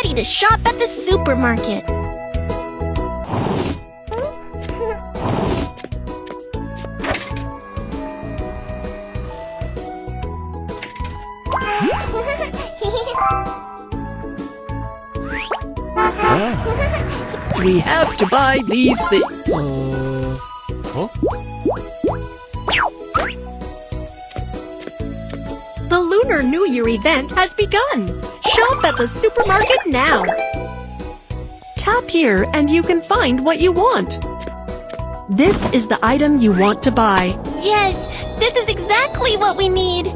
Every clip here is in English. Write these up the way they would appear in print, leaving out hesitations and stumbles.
ready to shop at the supermarket. We have to buy these things. Huh? The Lunar New Year event has begun. Shop at the supermarket now. Tap here and you can find what you want. This is the item you want to buy. Yes, this is exactly what we need.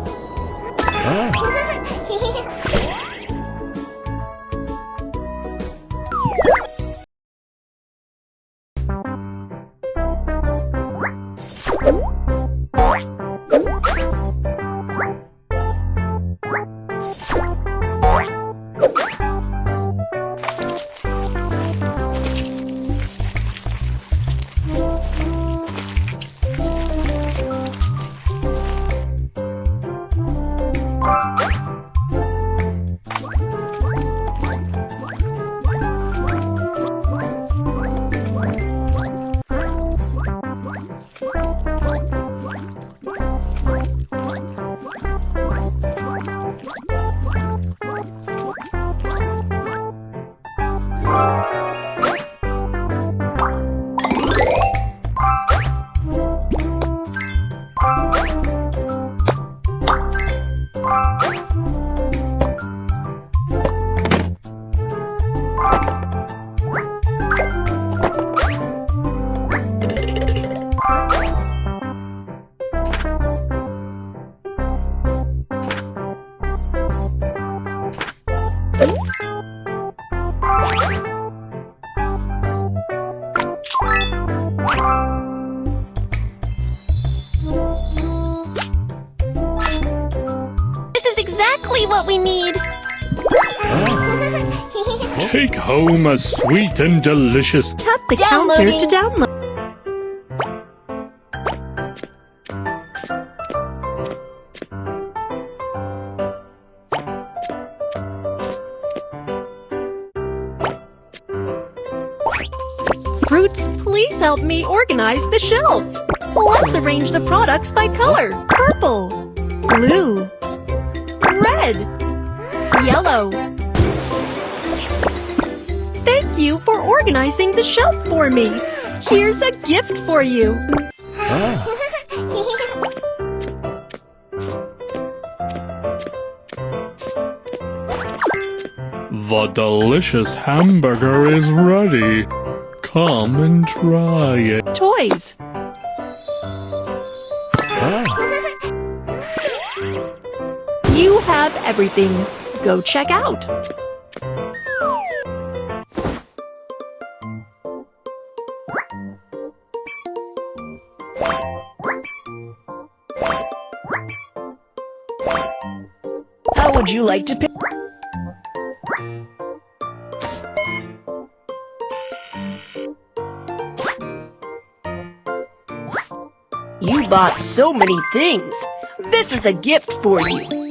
What we need. Take home a sweet and delicious. Tap the counter to download. Fruits, please help me organize the shelf. Let's arrange the products by color. Purple, blue, red, yellow. Thank you for organizing the shelf for me. Here's a gift for you. The delicious hamburger is ready. Come and try it. Toys. You have everything. Go check out. How would you like to pick? You bought so many things. This is a gift for you.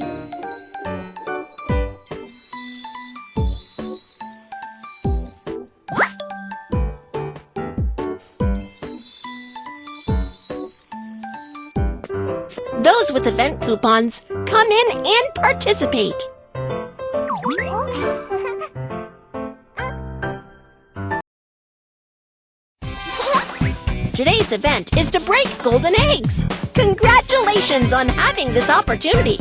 Those with event coupons, come in and participate. Today's event is to break golden eggs. Congratulations on having this opportunity.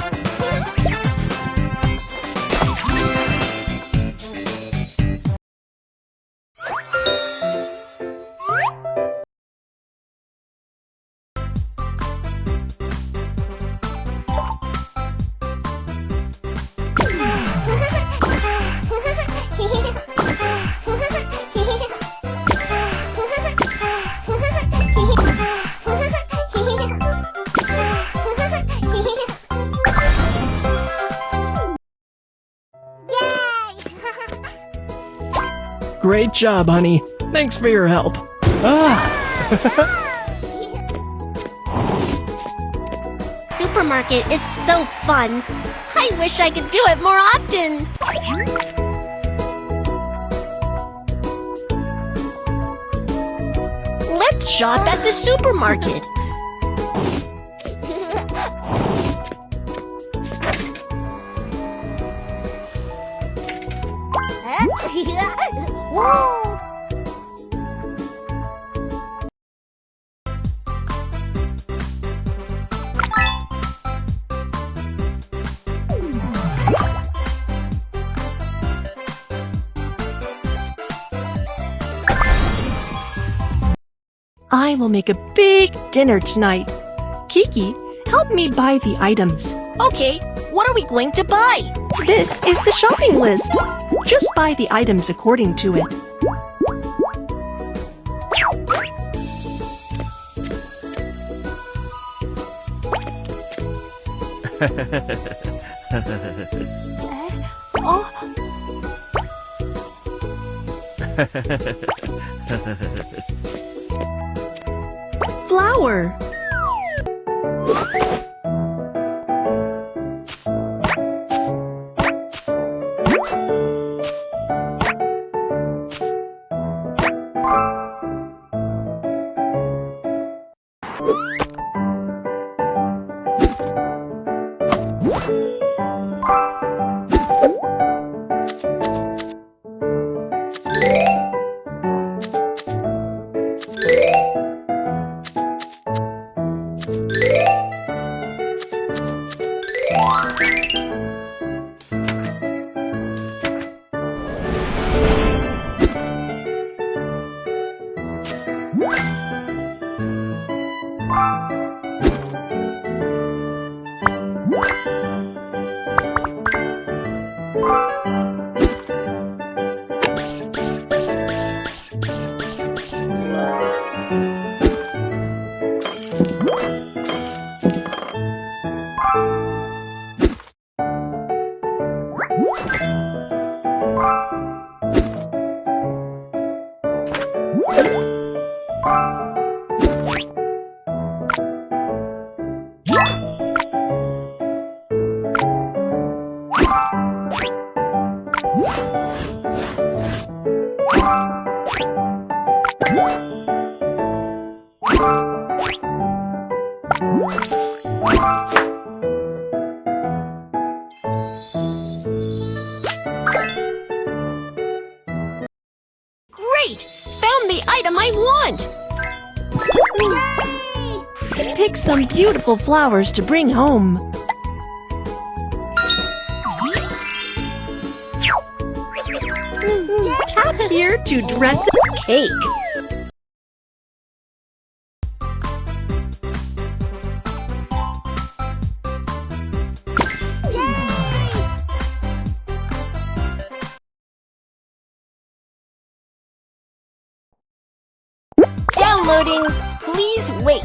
Great job, honey. Thanks for your help. Supermarket is so fun. I wish I could do it more often. Let's shop at the supermarket. Whoa! I will make a big dinner tonight. Kiki, help me buy the items. Okay, what are we going to buy? This is the shopping list. Just buy the items according to it. Oh, Flour, Great! Found the item I want! pick some beautiful flowers to bring home. Tap here to dress a cake. Downloading! Please wait!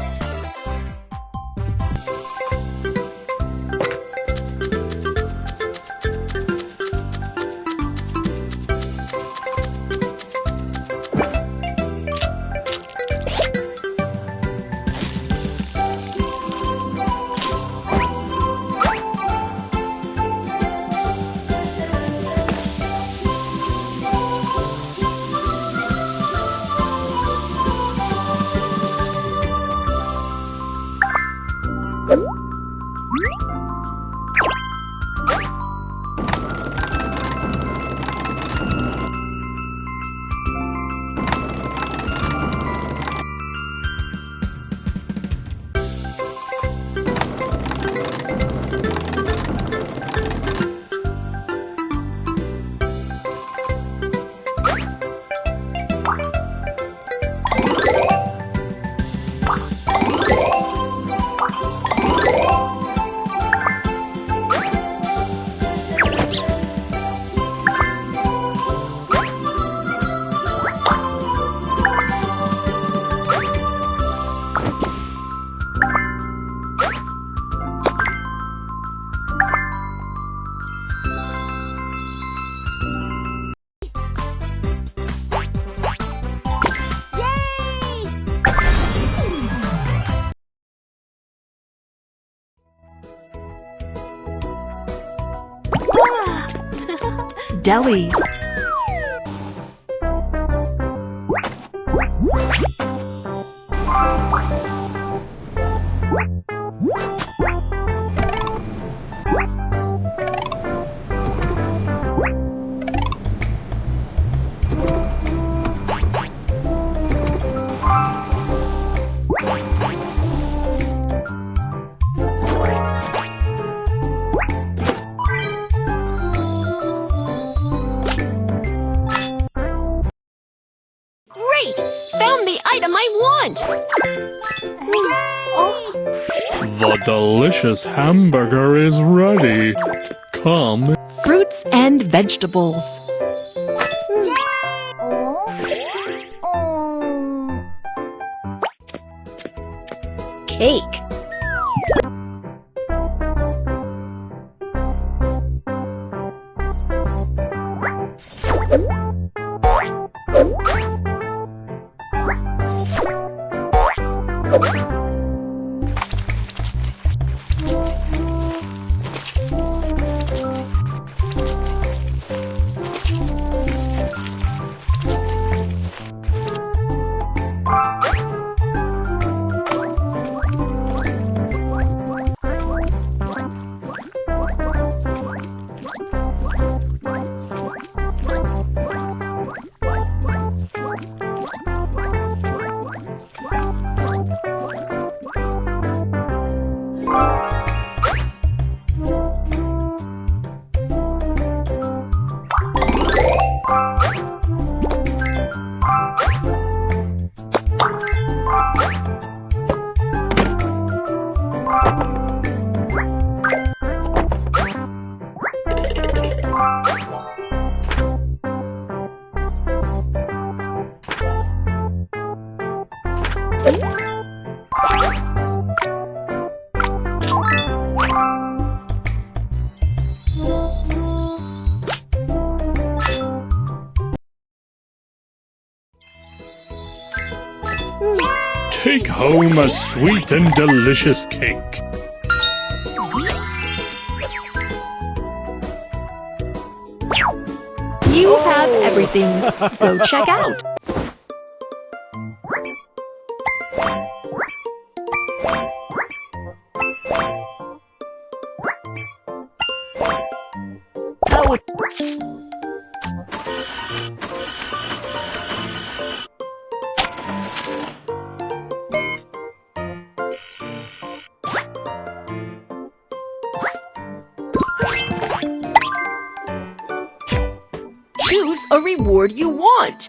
Deli. the item I want! The delicious hamburger is ready. Come. Fruits and vegetables. Cake. Take home a sweet and delicious cake. You have everything. Go check out. Choose a reward you want.